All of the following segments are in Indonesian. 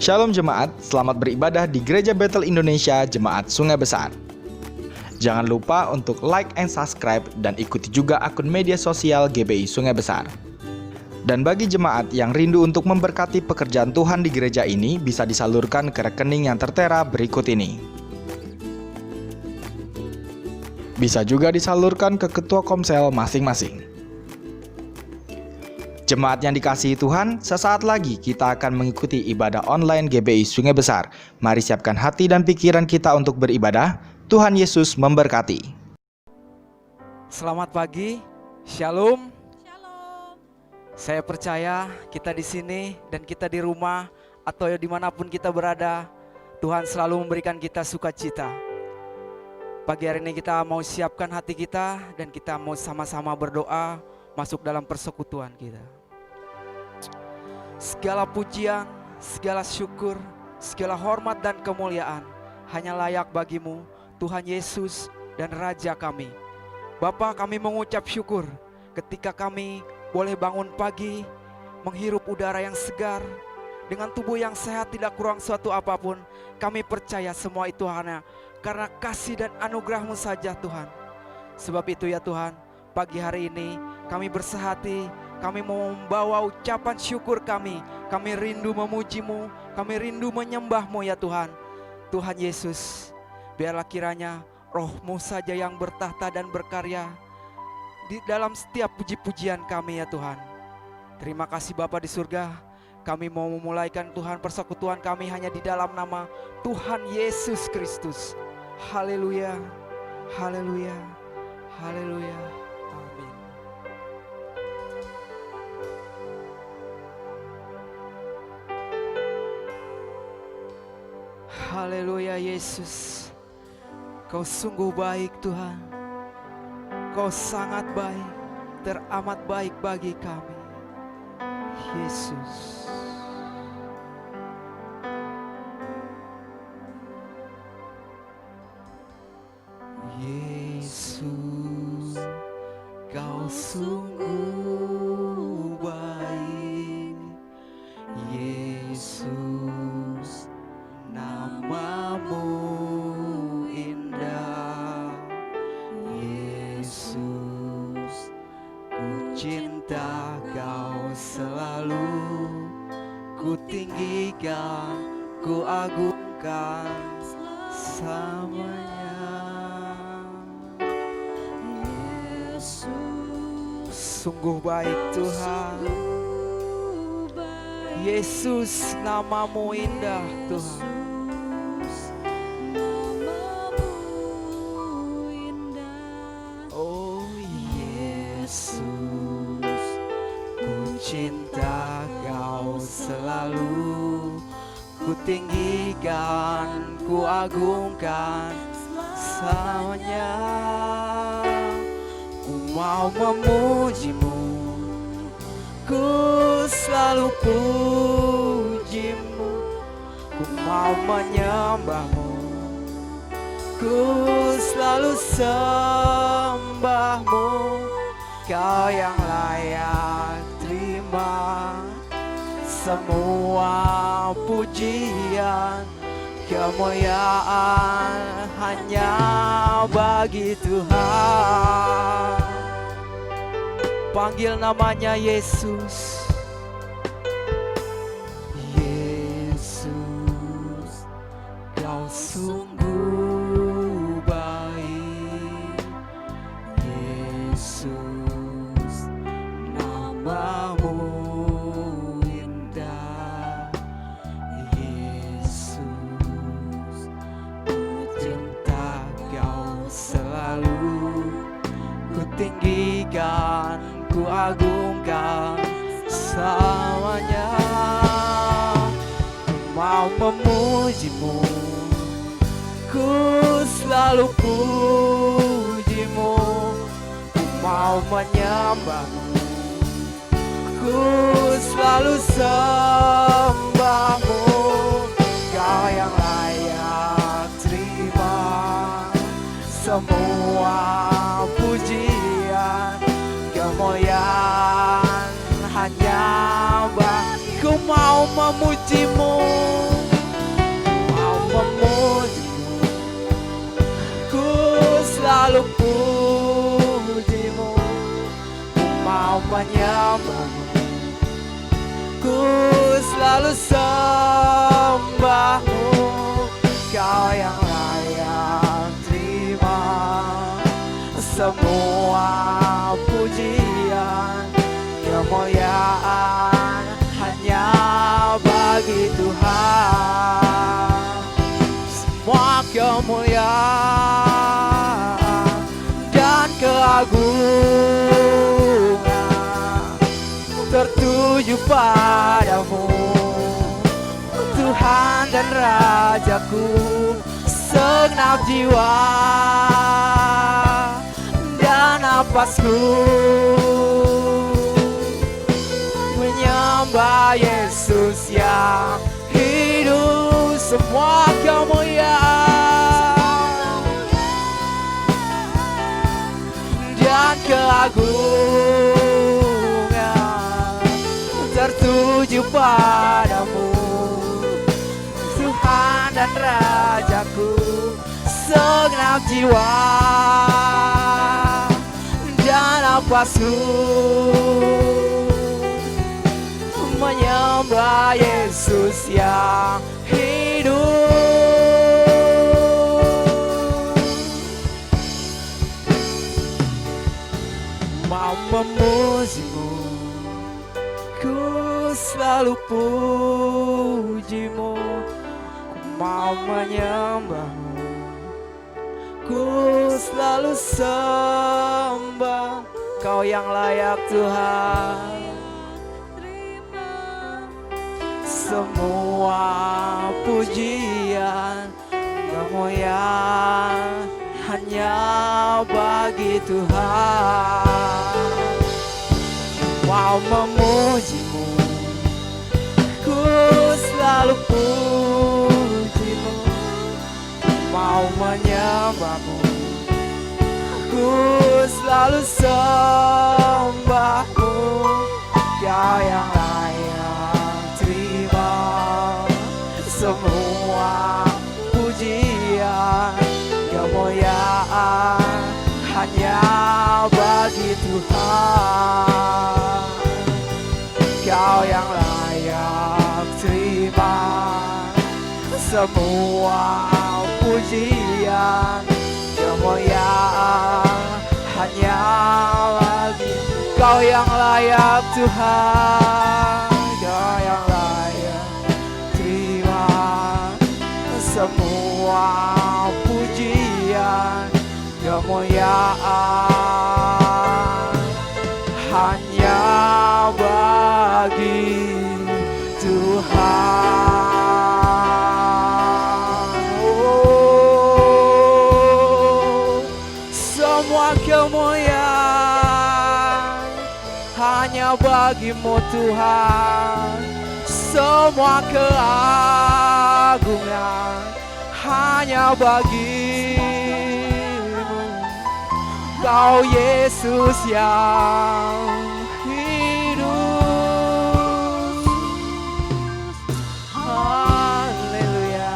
Shalom jemaat, selamat beribadah di Gereja Bethel Indonesia Jemaat Sungai Besar. Jangan lupa untuk like and subscribe dan ikuti juga akun media sosial GBI Sungai Besar. Dan bagi jemaat yang rindu untuk memberkati pekerjaan Tuhan di gereja ini, bisa disalurkan ke rekening yang tertera berikut ini. Bisa juga disalurkan ke ketua komsel masing-masing. Jemaat yang dikasihi Tuhan, sesaat lagi kita akan mengikuti ibadah online GBI Sungai Besar. Mari siapkan hati dan pikiran kita untuk beribadah. Tuhan Yesus memberkati. Selamat pagi, Shalom. Shalom. Saya percaya kita di sini dan kita di rumah atau dimanapun kita berada, Tuhan selalu memberikan kita sukacita. Pagi hari ini kita mau siapkan hati kita dan kita mau sama-sama berdoa masuk dalam persekutuan kita. Segala pujian, segala syukur, segala hormat dan kemuliaan hanya layak bagimu, Tuhan Yesus dan Raja kami. Bapa, kami mengucap syukur ketika kami boleh bangun pagi, menghirup udara yang segar, dengan tubuh yang sehat tidak kurang suatu apapun. Kami percaya semua itu hanya karena kasih dan anugerah-Mu saja Tuhan. Sebab itu ya Tuhan, pagi hari ini kami bersehati, kami mau membawa ucapan syukur kami rindu memuji-Mu, kami rindu menyembah-Mu ya Tuhan. Tuhan Yesus, biarlah kiranya Roh-Mu saja yang bertahta dan berkarya di dalam setiap puji-pujian kami ya Tuhan. Terima kasih Bapa di surga, kami mau memulaikan Tuhan persekutuan kami hanya di dalam nama Tuhan Yesus Kristus. Haleluya, haleluya, haleluya. Amin. Haleluya Yesus, Kau sungguh baik Tuhan, Kau sangat baik, teramat baik bagi kami, Yesus. Yesus, Kau sungguh baik, Yesus, nama-Mu indah, Yesus, ku cinta Kau selalu, ku tinggikan, ku agungkan selamanya. Yesus, sungguh baik Tuhan, Yesus, nama-Mu indah Tuhan. Oh Yesus, ku cinta Kau selalu, ku tinggikan, ku agungkan selamanya. Ku mau memuji-Mu, ku selalu puji-Mu, ku mau menyembah-Mu, ku selalu sembah-Mu. Kau yang layak terima semua pujian, kemuliaan hanya bagi Tuhan. Panggil namanya Yesus. Yesus, Kau sungguh baik, Yesus, nama-Mu indah, Yesus, ku cinta Kau selalu, ku tinggikan, ku agungkan selamanya. Ku mau memuji-Mu, ku selalu puji-Mu, ku mau menyembah-Mu, ku selalu sembah-Mu. Kau yang layak terima semua pujian, kemuliaan hanya Bapa. Ku mau memuji-Mu, mau menyembahmu, ku selalu sembahmu. Kau yang layak terima semua pujian, kemuliaan hanya bagi Tuhan. Semua kemuliaan dan keagungan tertuju padamu, Tuhan dan Rajaku. Segenap jiwa dan napasku menyembah Yesus yang hidup. Semua kemuliaan dan keagungan tertuju padamu, Tuhan dan Rajaku. Segenap jiwa dan napasku menyembah Yesus yang hidup. Mau memujimu, ku selalu pujimu. Ku mau menyembahmu, ku selalu sembah. Kau yang layak Tuhan, semua pujian, kemuliaan hanya bagi Tuhan. Mau memujimu, ku selalu pujimu. Mau menyembahmu, ku selalu sembahmu. Kau yang layak terima semua pujian, kemuliaan hanya bagi Tuhan. Kau yang layak terima semua pujian, kemuliaan hanya bagi Kau yang layak Tuhan. Kau yang layak terima semua pujian, kemuliaan hanya bagi Tuhan. Semua kemuliaan hanya bagimu Tuhan. Semua keagungan hanya bagimu. Kau Yesus yang hidup. Haleluya.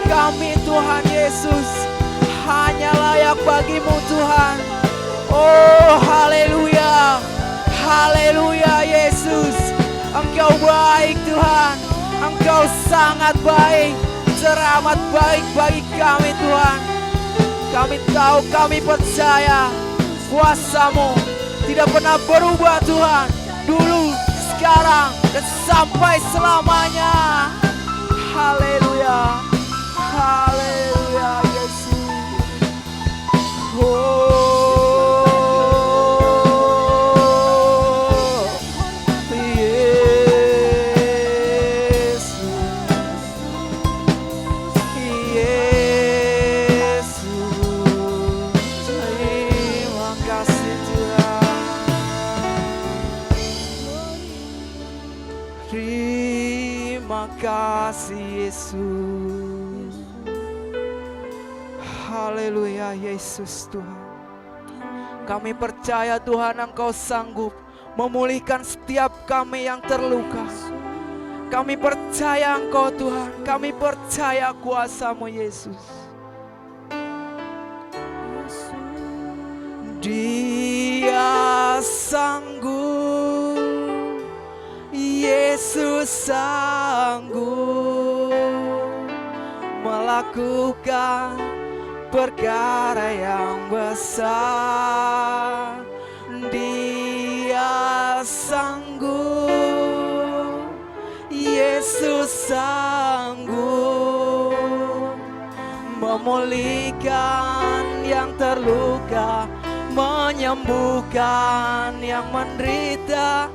Kami Tuhan Yesus hanya layak bagimu Tuhan. Oh haleluya, haleluya Yesus. Engkau baik Tuhan, Engkau sangat baik, teramat baik bagi kami Tuhan. Kami tahu, kami percaya kuasa-Mu tidak pernah berubah Tuhan, dulu, sekarang, dan sampai selamanya. Haleluya, haleluya Yesus. Oh. Terima kasih Yesus. Haleluya Yesus Tuhan. Kami percaya Tuhan Engkau sanggup memulihkan setiap kami yang terluka. Kami percaya Engkau Tuhan. Kami percaya kuasa-Mu Yesus. Dia sanggup, Yesus sanggup melakukan perkara yang besar. Dia sanggup, Yesus sanggup memulihkan yang terluka, menyembuhkan yang menderita.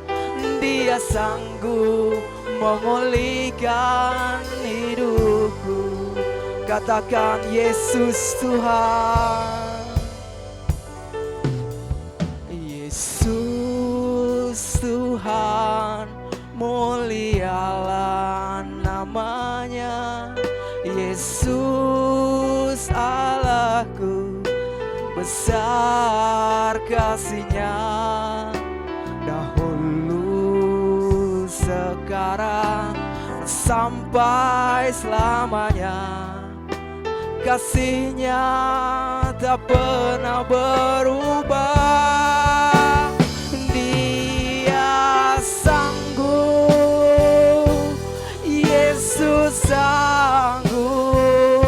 Dia sanggup memulihkan hidupku. Katakan Yesus Tuhan. Yesus Tuhan, mulialah namanya. Yesus Allahku, besar kasih-Nya. Dahulu, sekarang, sampai selamanya. Kasih-Nya tak pernah berubah. Dia sanggup, Yesus sanggup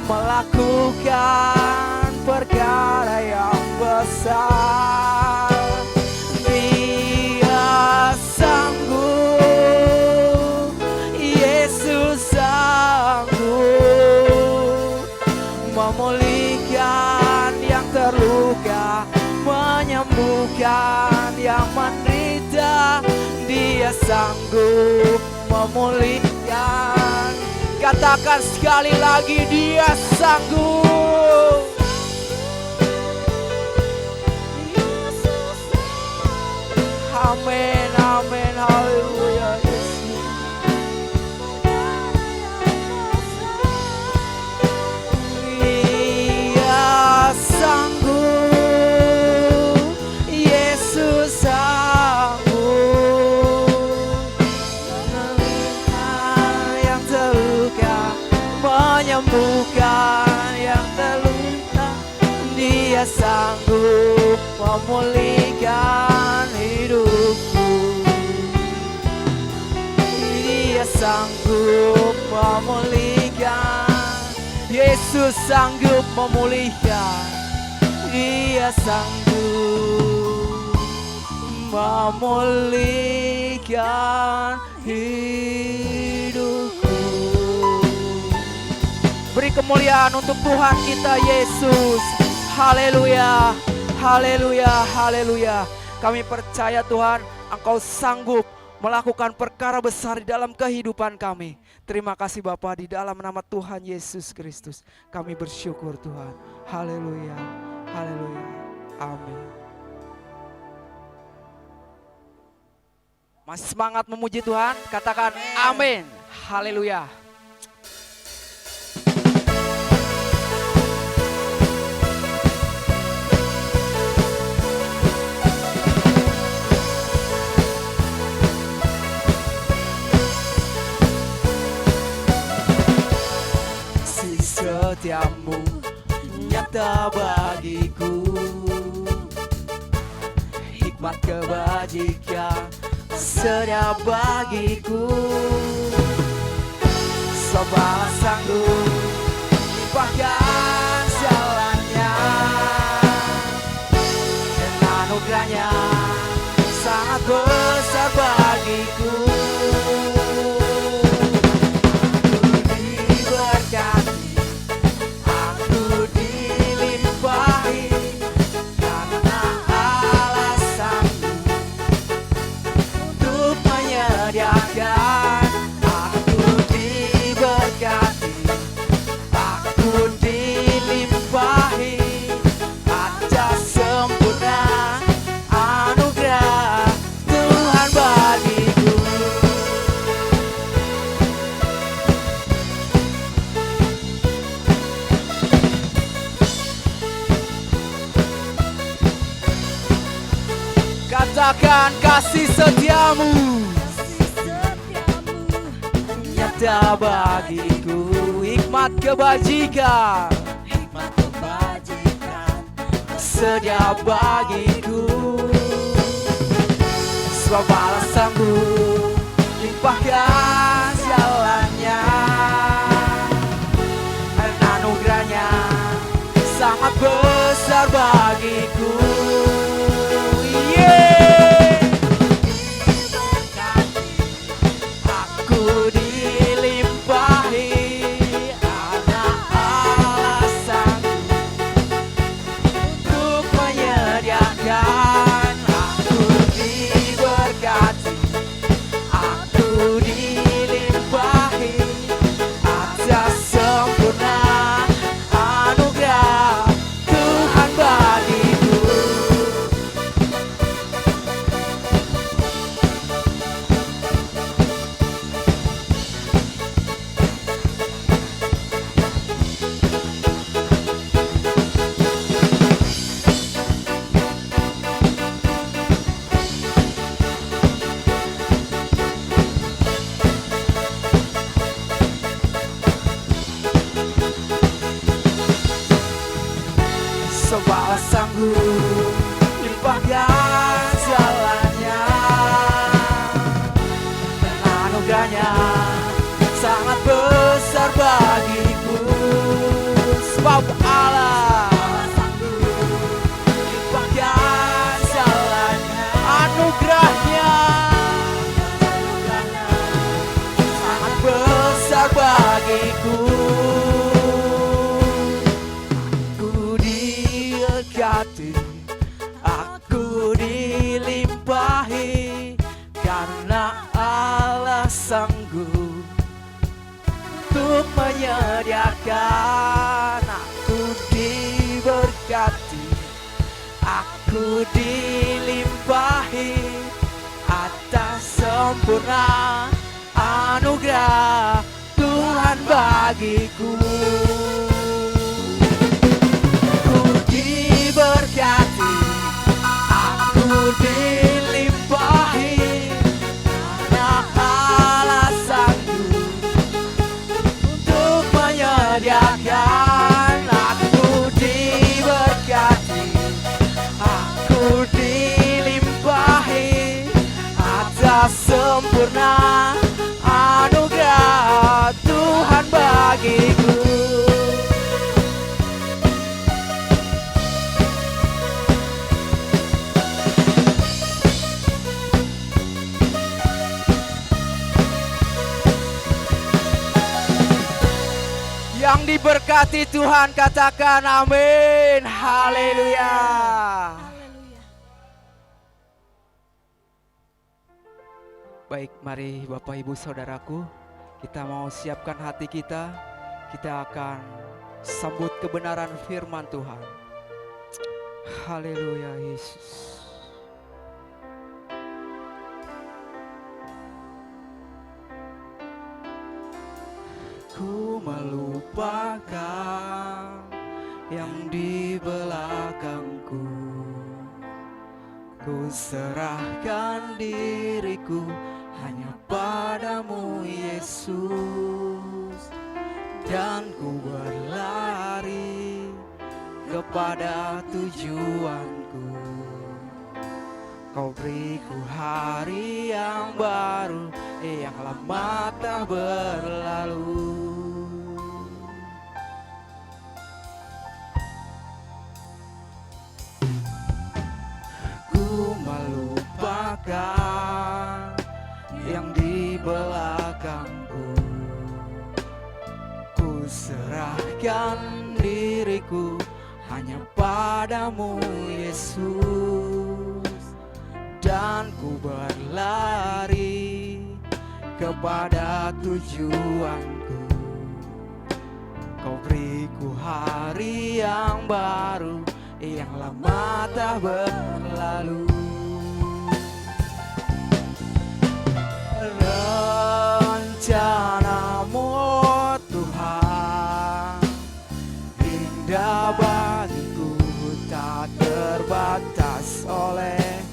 melakukan perkara yang besar. Dia sanggup, Yesus sanggup memulihkan yang terluka, menyembuhkan yang menderita. Dia sanggup memulihkan. Katakan sekali lagi, Dia sanggup. Amin, amin, haleluya. Dia sanggup, Yesus sanggup memulihkan yang terluka, menyembuhkan yang terluka. Dia sanggup memulihkan hidupku. Dia sanggup memulihkan. Yesus sanggup memulihkan. Dia sanggup memulihkan hidupku. Beri kemuliaan untuk Tuhan kita Yesus. Haleluya, haleluya, haleluya. Kami percaya Tuhan, Engkau sanggup melakukan perkara besar di dalam kehidupan kami. Terima kasih Bapa, di dalam nama Tuhan Yesus Kristus kami bersyukur Tuhan. Haleluya, haleluya, amin. Masih semangat memuji Tuhan? Katakan amin, haleluya. Setiamu nyata bagiku, hikmat kebajikan sedia bagiku. Sebab sanggup limpahkan jalannya, dan anugerahnya sangat besar bagiku. Katakan kasih setiamu nyata bagiku, hikmat kebajikan sedia bagiku. Sebab balasanku limpahkan jalannya, dan anugerahnya sangat besar bagiku. Aku dilimpahi anak Allah sanggup untuk menyediakan. Aku diberkati, aku dilimpahi atas sempurna anugerah Tuhan bagiku. Sebab sanggup limpahkan jalannya, dan anugerahnya sangat besar bagiku. Sebab Allah sanggup limpahkan jalannya, anugerahnya sangat besar bagiku. Aku dilimpahi karena Allah sanggup untuk menyediakan. Aku diberkati, aku dilimpahi atas sempurna anugerah Tuhan bagiku. Berkati, aku dilimpahi karena Allah sanggup untuk menyediakan. Aku diberkati, aku dilimpahi atas sempurna anugerah Tuhan bagiku. Yang diberkati Tuhan katakan amin. Haleluya. Baik, mari Bapak Ibu Saudaraku, kita mau siapkan hati kita. Kita akan sambut kebenaran firman Tuhan. Haleluya Yesus. Ku melupakan yang di belakangku, ku serahkan diriku hanya padamu Yesus, dan ku berlari kepada tujuanku. Kau beriku hari yang baru, yang lama tak berlalu. Ku melupakan yang di belakangku, ku serahkan diriku hanya padamu Yesus, dan ku berlari kepada tujuanku. Kau beriku hari yang baru, yang lama tak berlalu. Rencanamu Tuhan indah bagiku, tak terbatas oleh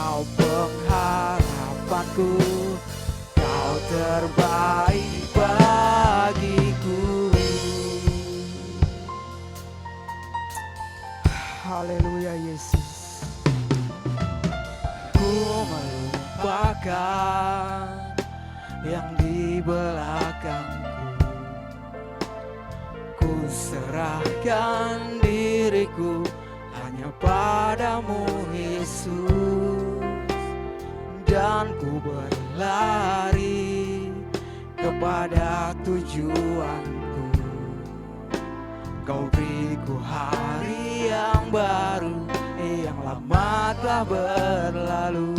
Kau pengharapanku, Kau terbaik bagiku. Haleluya Yesus. Ku melupakan yang di belakangku, ku serahkan diriku hanya padamu Yesus, dan ku berlari kepada tujuanku. Kau beriku hari yang baru, yang lama telah berlalu.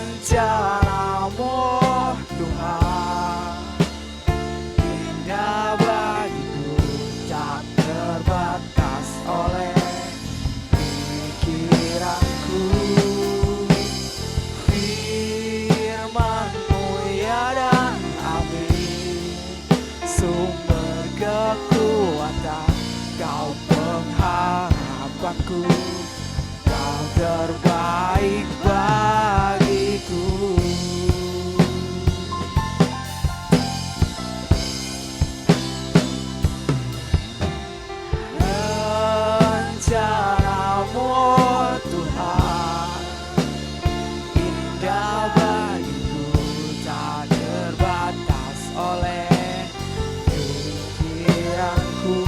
Rencanamu Tuhan indah bagiku, tak terbatas oleh pikiranku. Firman-Mu ya dan amin, sumber kekuatan. Kau pengharapanku, Kau terbaik bagiku. Rencana-Mu Tuhan indah bagiku, tak terbatas oleh pikiranku.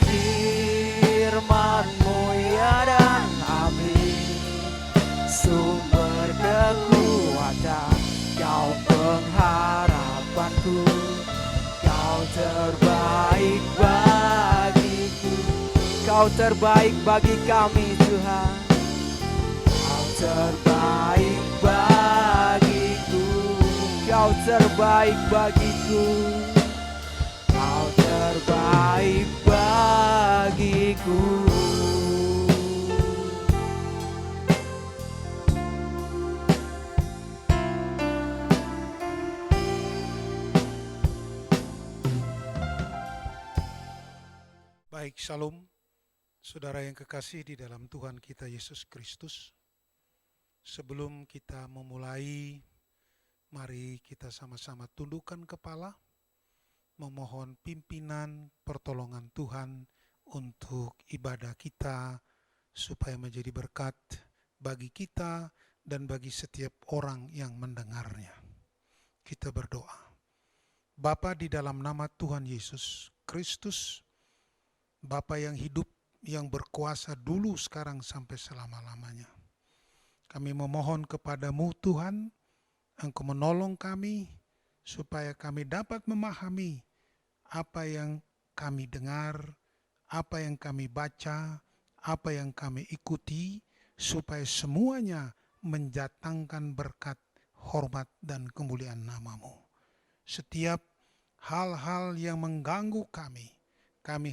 Firman-Mu ya dan amin, sumber kekuatan. Kau pengharapanku, Kau terbaik bagiku. Kau terbaik bagi kami Tuhan, Kau terbaik bagiku. Kau terbaik bagiku, Kau terbaik bagiku. Baik, shalom, saudara yang kekasih di dalam Tuhan kita Yesus Kristus. Sebelum kita memulai, mari kita sama-sama tundukkan kepala, memohon pimpinan pertolongan Tuhan untuk ibadah kita, supaya menjadi berkat bagi kita dan bagi setiap orang yang mendengarnya. Kita berdoa. Bapa, di dalam nama Tuhan Yesus Kristus, Bapa yang hidup, yang berkuasa dulu, sekarang, sampai selama-lamanya. Kami memohon kepadamu Tuhan, Engkau menolong kami, supaya kami dapat memahami apa yang kami dengar, apa yang kami baca, apa yang kami ikuti, supaya semuanya mendatangkan berkat, hormat, dan kemuliaan nama-Mu. Setiap hal-hal yang mengganggu kami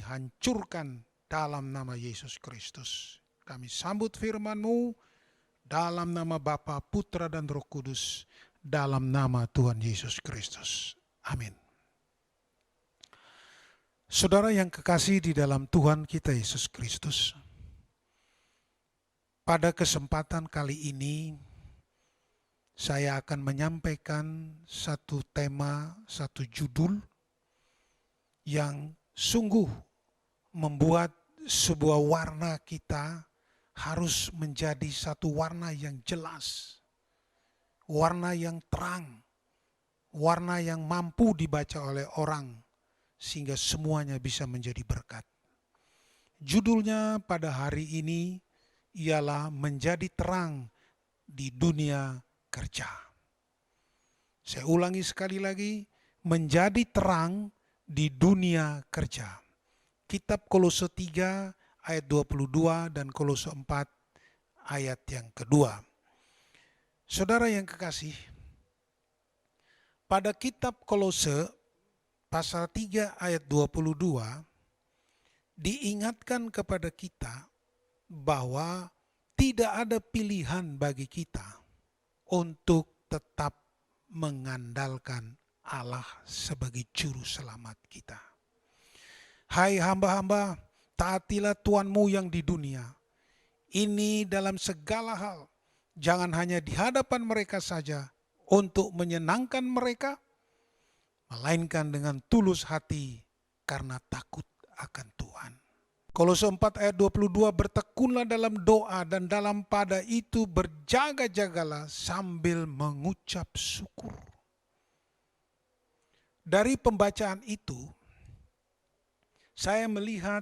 hancurkan dalam nama Yesus Kristus. Kami sambut firman-Mu dalam nama Bapa, Putra, dan Roh Kudus, dalam nama Tuhan Yesus Kristus. Amin. Saudara yang kekasih di dalam Tuhan kita Yesus Kristus, pada kesempatan kali ini saya akan menyampaikan satu tema, satu judul yang sungguh membuat sebuah warna kita harus menjadi satu warna yang jelas, warna yang terang, warna yang mampu dibaca oleh orang, sehingga semuanya bisa menjadi berkat. Judulnya pada hari ini ialah menjadi terang di dunia kerja. Saya ulangi sekali lagi, menjadi terang di dunia kerja. Kitab Kolose 3 ayat 22 dan Kolose 4 ayat yang kedua. Saudara yang kekasih, pada kitab Kolose pasal 3 ayat 22 diingatkan kepada kita bahwa tidak ada pilihan bagi kita untuk tetap mengandalkan Allah sebagai juru selamat kita. Hai hamba-hamba taatilah Tuhanmu yang di dunia. Ini dalam segala hal, jangan hanya di hadapan mereka saja untuk menyenangkan mereka, melainkan dengan tulus hati karena takut akan Tuhan. Kolose 4 ayat 22, bertekunlah dalam doa dan dalam pada itu berjaga-jagalah sambil mengucap syukur. Dari pembacaan itu, saya melihat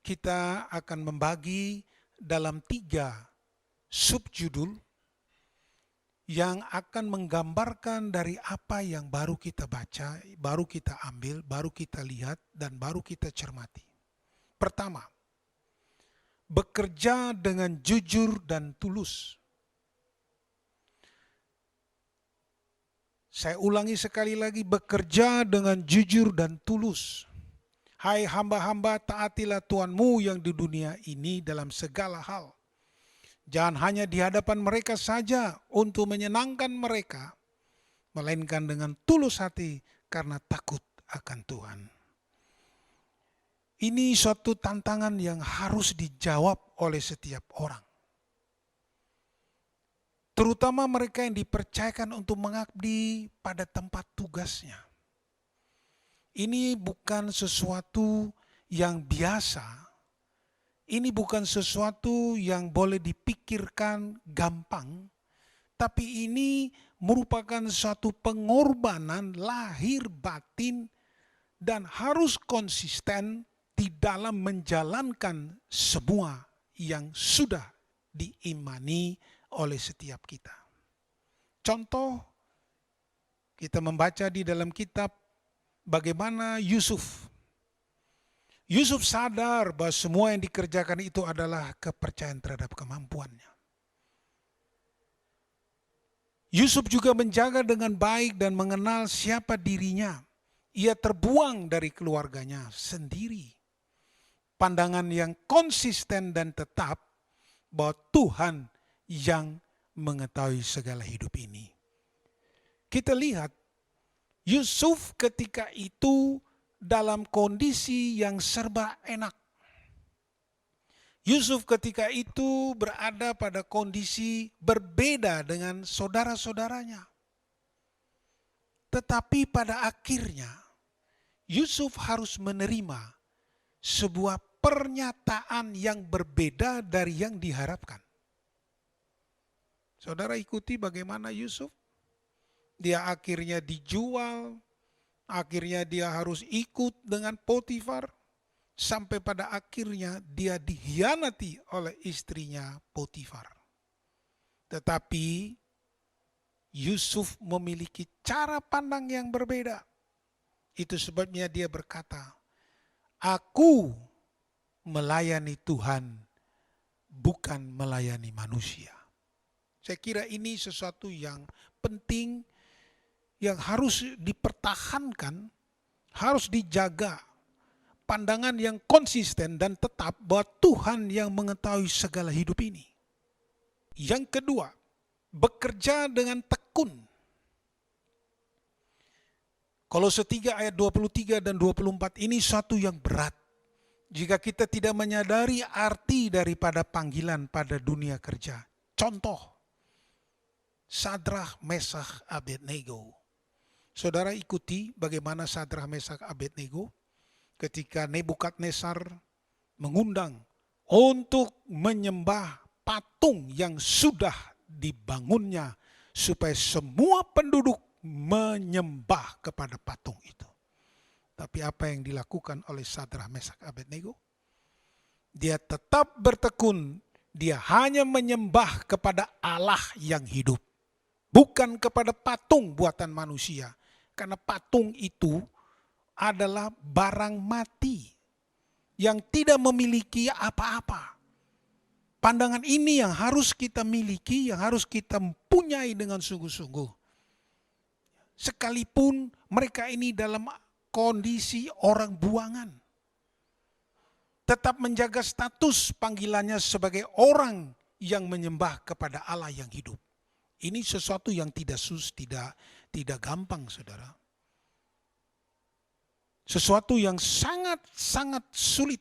kita akan membagi dalam 3 subjudul yang akan menggambarkan dari apa yang baru kita baca, baru kita ambil, baru kita lihat, dan baru kita cermati. Pertama, bekerja dengan jujur dan tulus. Saya ulangi sekali lagi, bekerja dengan jujur dan tulus. Hai hamba-hamba, taatilah Tuhanmu yang di dunia ini dalam segala hal. Jangan hanya di hadapan mereka saja untuk menyenangkan mereka, melainkan dengan tulus hati karena takut akan Tuhan. Ini suatu tantangan yang harus dijawab oleh setiap orang. Terutama mereka yang dipercayakan untuk mengabdi pada tempat tugasnya. Ini bukan sesuatu yang biasa. Ini bukan sesuatu yang boleh dipikirkan gampang. Tapi ini merupakan suatu pengorbanan lahir batin dan harus konsisten di dalam menjalankan semua yang sudah diimani oleh setiap kita. Contoh, kita membaca di dalam kitab bagaimana Yusuf. Yusuf sadar bahwa semua yang dikerjakan itu adalah kepercayaan terhadap kemampuannya. Yusuf juga menjaga dengan baik dan mengenal siapa dirinya. Ia terbuang dari keluarganya sendiri. Pandangan yang konsisten dan tetap bahwa Tuhan yang mengetahui segala hidup ini. Kita lihat Yusuf ketika itu dalam kondisi yang serba enak. Yusuf ketika itu berada pada kondisi berbeda dengan saudara-saudaranya. Tetapi pada akhirnya Yusuf harus menerima sebuah pernyataan yang berbeda dari yang diharapkan. Saudara ikuti bagaimana Yusuf. Dia akhirnya dijual, akhirnya dia harus ikut dengan Potifar, sampai pada akhirnya dia dikhianati oleh istrinya Potifar. Tetapi Yusuf memiliki cara pandang yang berbeda. Itu sebabnya dia berkata, aku melayani Tuhan, bukan melayani manusia. Saya kira ini sesuatu yang penting, yang harus dipertahankan, harus dijaga. Pandangan yang konsisten dan tetap bahwa Tuhan yang mengetahui segala hidup ini. Yang kedua, bekerja dengan tekun. Kolose 3 ayat 23 dan 24 ini suatu yang berat. Jika kita tidak menyadari arti daripada panggilan pada dunia kerja. Contoh, Sadrah, Meshach, Abednego. Saudara ikuti bagaimana Sadrah, Meshach, Abednego ketika Nebukadnezar mengundang untuk menyembah patung yang sudah dibangunnya supaya semua penduduk menyembah kepada patung itu. Tapi apa yang dilakukan oleh Sadrah, Meshach, Abednego? Dia tetap bertekun, dia hanya menyembah kepada Allah yang hidup. Bukan kepada patung buatan manusia. Karena patung itu adalah barang mati yang tidak memiliki apa-apa. Pandangan ini yang harus kita miliki, yang harus kita punyai dengan sungguh-sungguh. Sekalipun mereka ini dalam kondisi orang buangan, tetap menjaga status panggilannya sebagai orang yang menyembah kepada Allah yang hidup. Ini sesuatu yang tidak gampang, saudara. Sesuatu yang sangat-sangat sulit.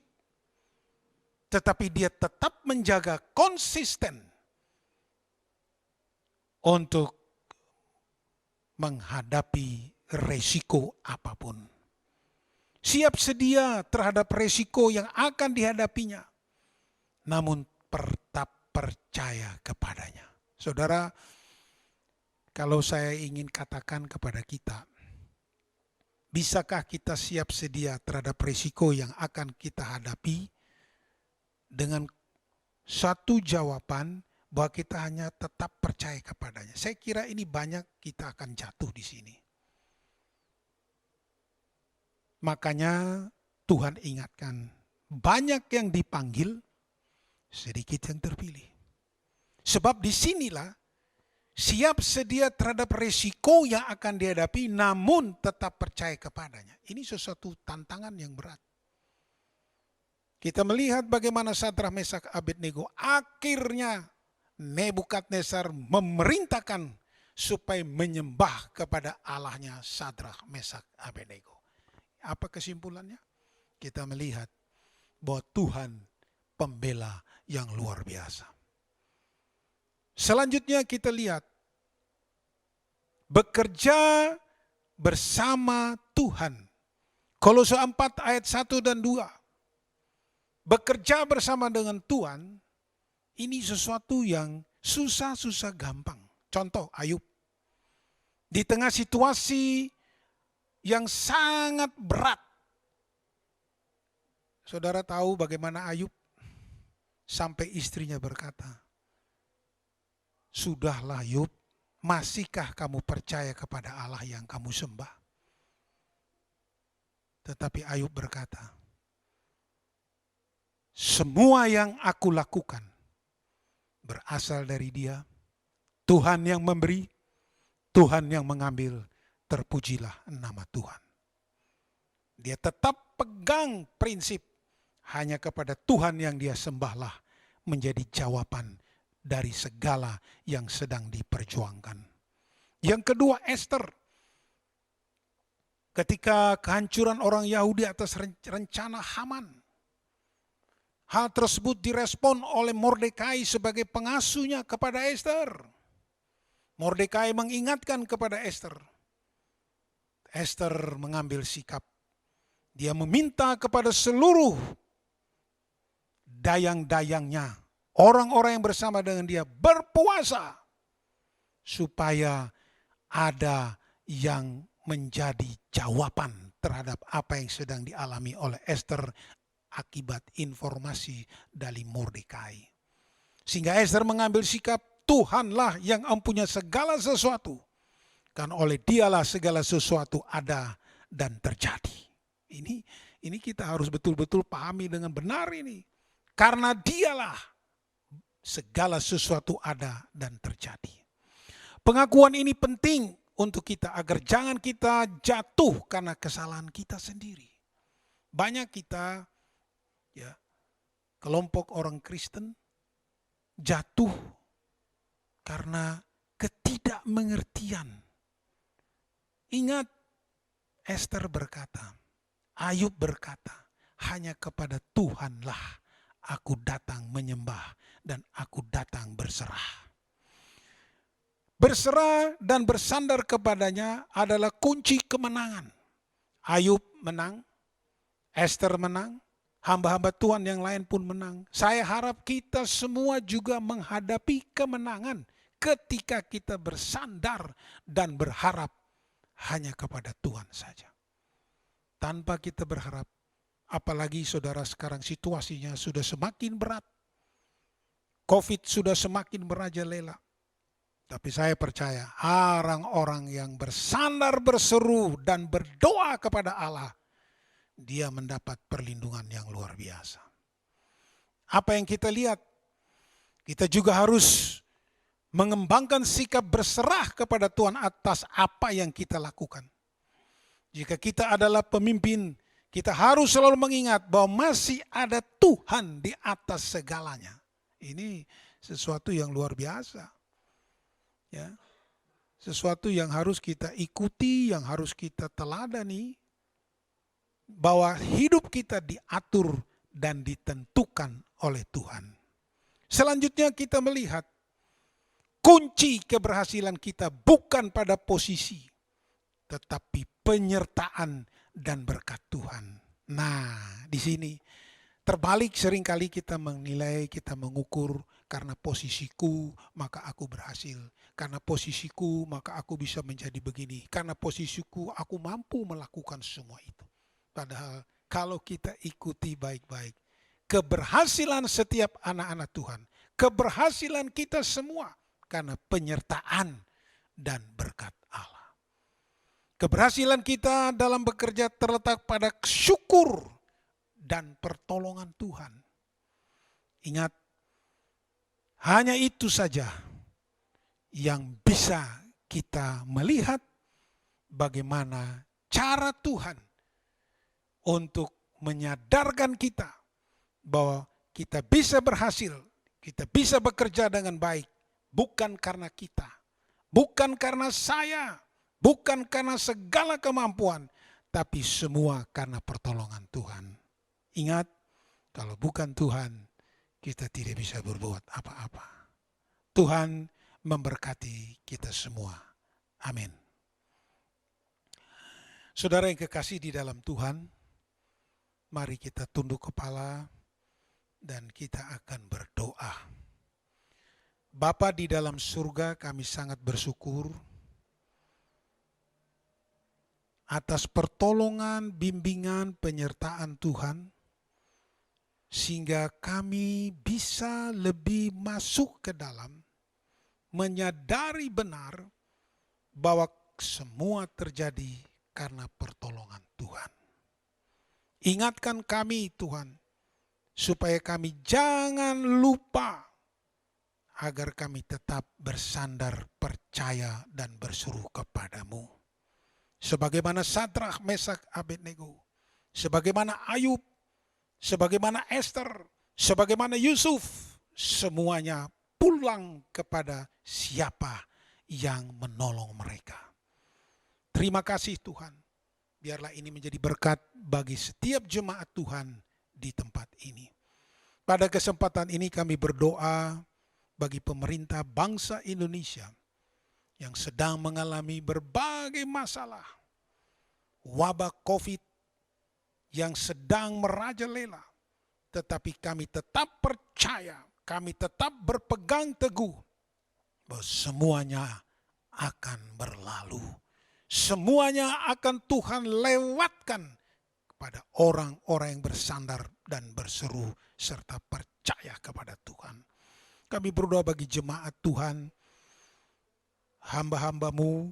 tetapi dia tetap menjaga konsisten untuk menghadapi resiko apapun. Siap sedia terhadap resiko yang akan dihadapinya, namun tetap percaya kepadanya. Saudara, kalau saya ingin katakan kepada kita, bisakah kita siap sedia terhadap resiko yang akan kita hadapi dengan satu jawaban bahwa kita hanya tetap percaya kepadanya? Saya kira ini banyak kita akan jatuh di sini. Makanya Tuhan ingatkan, banyak yang dipanggil, sedikit yang terpilih. Sebab disinilah siap sedia terhadap resiko yang akan dihadapi, namun tetap percaya kepadanya. Ini sesuatu tantangan yang berat. Kita melihat bagaimana Sadrak, Mesak, Abednego akhirnya Nebukadnezar memerintahkan supaya menyembah kepada Allahnya Sadrak, Mesak, Abednego. Apa kesimpulannya? Kita melihat bahwa Tuhan pembela yang luar biasa. Selanjutnya kita lihat bekerja bersama Tuhan. Kolose 4 ayat 1 dan 2. Bekerja bersama dengan Tuhan, ini sesuatu yang susah-susah gampang. Contoh Ayub. Di tengah situasi yang sangat berat. Saudara tahu bagaimana Ayub sampai istrinya berkata, "Sudahlah Ayub, masihkah kamu percaya kepada Allah yang kamu sembah?" Tetapi Ayub berkata, "Semua yang aku lakukan berasal dari Dia. Tuhan yang memberi, Tuhan yang mengambil, terpujilah nama Tuhan." Dia tetap pegang prinsip hanya kepada Tuhan yang dia sembahlah menjadi jawaban dari segala yang sedang diperjuangkan. Yang kedua, Ester. Ketika kehancuran orang Yahudi atas rencana Haman, hal tersebut direspon oleh Mordekai sebagai pengasuhnya kepada Ester. Mordekai mengingatkan kepada Ester. Ester mengambil sikap. Dia meminta kepada seluruh dayang-dayangnya, orang-orang yang bersama dengan dia berpuasa supaya ada yang menjadi jawaban terhadap apa yang sedang dialami oleh Ester akibat informasi dari Mordekai. Sehingga Ester mengambil sikap, Tuhanlah yang mempunyai segala sesuatu, kan oleh Dialah segala sesuatu ada dan terjadi. Ini kita harus betul-betul pahami dengan benar ini. Karena Dialah segala sesuatu ada dan terjadi. Pengakuan ini penting untuk kita agar jangan kita jatuh karena kesalahan kita sendiri. Banyak kita, ya, kelompok orang Kristen jatuh karena ketidakmengertian. Ingat, Ester berkata, Ayub berkata, hanya kepada Tuhanlah aku datang menyembah dan aku datang berserah. Berserah dan bersandar kepadanya adalah kunci kemenangan. Ayub menang, Ester menang, hamba-hamba Tuhan yang lain pun menang. Saya harap kita semua juga menghadapi kemenangan ketika kita bersandar dan berharap hanya kepada Tuhan saja. Tanpa kita berharap, apalagi saudara sekarang situasinya sudah semakin berat. COVID sudah semakin merajalela. Tapi saya percaya orang-orang yang bersandar, berseru dan berdoa kepada Allah, dia mendapat perlindungan yang luar biasa. Apa yang kita lihat? Kita juga harus mengembangkan sikap berserah kepada Tuhan atas apa yang kita lakukan. Jika kita adalah pemimpin, kita harus selalu mengingat bahwa masih ada Tuhan di atas segalanya. Ini sesuatu yang luar biasa. Ya, sesuatu yang harus kita ikuti, yang harus kita teladani, bahwa hidup kita diatur dan ditentukan oleh Tuhan. Selanjutnya kita melihat kunci keberhasilan kita bukan pada posisi, tetapi penyertaan dan berkat Tuhan. Nah, di sini terbalik seringkali kita menilai, kita mengukur, karena posisiku maka aku berhasil. Karena posisiku maka aku bisa menjadi begini. Karena posisiku aku mampu melakukan semua itu. Padahal kalau kita ikuti baik-baik, keberhasilan setiap anak-anak Tuhan, keberhasilan kita semua karena penyertaan dan berkat Allah. Keberhasilan kita dalam bekerja terletak pada syukur dan pertolongan Tuhan. Ingat, hanya itu saja yang bisa kita melihat bagaimana cara Tuhan untuk menyadarkan kita bahwa kita bisa berhasil, kita bisa bekerja dengan baik, bukan karena kita, bukan karena saya, bukan karena segala kemampuan, tapi semua karena pertolongan Tuhan. Ingat, kalau bukan Tuhan, kita tidak bisa berbuat apa-apa. Tuhan memberkati kita semua. Amin. Saudara yang kekasih di dalam Tuhan, mari kita tunduk kepala dan kita akan berdoa. Bapa di dalam surga, kami sangat bersyukur atas pertolongan, bimbingan, penyertaan Tuhan, sehingga kami bisa lebih masuk ke dalam, menyadari benar bahwa semua terjadi karena pertolongan Tuhan. Ingatkan kami Tuhan, supaya kami jangan lupa, agar kami tetap bersandar, percaya, dan berseru kepadamu. Sebagaimana Sadrak, Mesak, Abednego, sebagaimana Ayub, sebagaimana Esther, sebagaimana Yusuf, semuanya pulang kepada siapa yang menolong mereka. Terima kasih Tuhan. Biarlah ini menjadi berkat bagi setiap jemaat Tuhan di tempat ini. Pada kesempatan ini kami berdoa bagi pemerintah bangsa Indonesia yang sedang mengalami berbagai masalah. Wabah COVID yang sedang merajalela, tetapi kami tetap percaya, kami tetap berpegang teguh bahwa semuanya akan berlalu. Semuanya akan Tuhan lewatkan kepada orang-orang yang bersandar dan berseru serta percaya kepada Tuhan. Kami berdoa bagi jemaat Tuhan, hamba-hambamu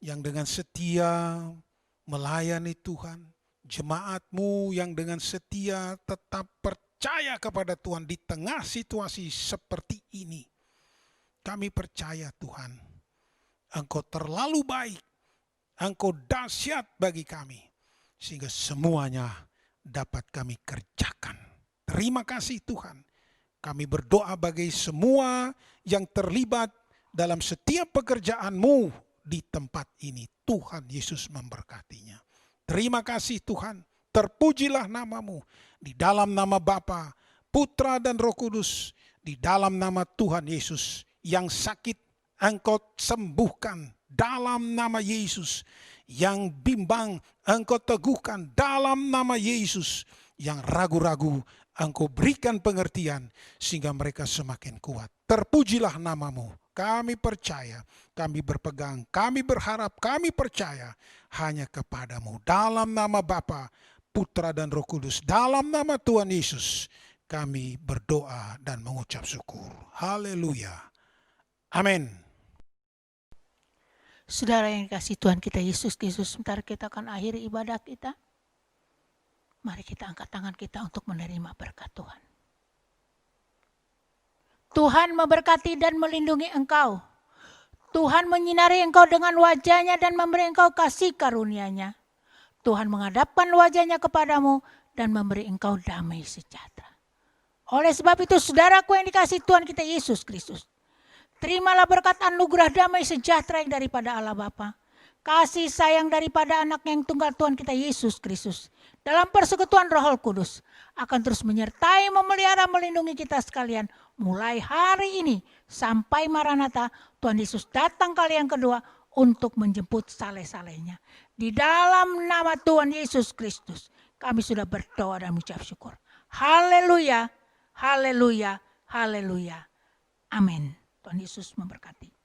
yang dengan setia melayani Tuhan, jemaatmu yang dengan setia tetap percaya kepada Tuhan di tengah situasi seperti ini. Kami percaya Tuhan, Engkau terlalu baik, Engkau dahsyat bagi kami, sehingga semuanya dapat kami kerjakan. Terima kasih Tuhan. Kami berdoa bagi semua yang terlibat dalam setiap pekerjaan-Mu di tempat ini. Tuhan Yesus memberkatinya. Terima kasih Tuhan. Terpujilah nama-Mu. Di dalam nama Bapa, Putra dan Roh Kudus. Di dalam nama Tuhan Yesus. Yang sakit Engkau sembuhkan dalam nama Yesus. Yang bimbang Engkau teguhkan dalam nama Yesus. Yang ragu-ragu Engkau berikan pengertian sehingga mereka semakin kuat. Terpujilah nama-Mu. Kami percaya, kami berpegang, kami berharap, kami percaya hanya kepadamu. Dalam nama Bapa, Putra dan Roh Kudus, dalam nama Tuhan Yesus, kami berdoa dan mengucap syukur. Haleluya. Amin. Saudara yang dikasihi Tuhan kita Yesus Kristus, sebentar kita akan akhiri ibadah kita. Mari kita angkat tangan kita untuk menerima berkat Tuhan. Tuhan memberkati dan melindungi engkau. Tuhan menyinari engkau dengan wajah-Nya dan memberi engkau kasih karunia-Nya. Tuhan menghadapkan wajah-Nya kepadamu dan memberi engkau damai sejahtera. Oleh sebab itu saudaraku yang dikasihi Tuhan kita Yesus Kristus, terimalah berkat anugerah damai sejahtera yang daripada Allah Bapa, kasih sayang daripada anak yang tunggal Tuhan kita Yesus Kristus, dalam persekutuan Roh Kudus, akan terus menyertai, memelihara, melindungi kita sekalian, mulai hari ini sampai Maranatha, Tuhan Yesus datang kali yang kedua untuk menjemput saleh-salehnya. Di dalam nama Tuhan Yesus Kristus, kami sudah berdoa dan mengucap syukur. Haleluya, haleluya, haleluya. Amin. Tuhan Yesus memberkati.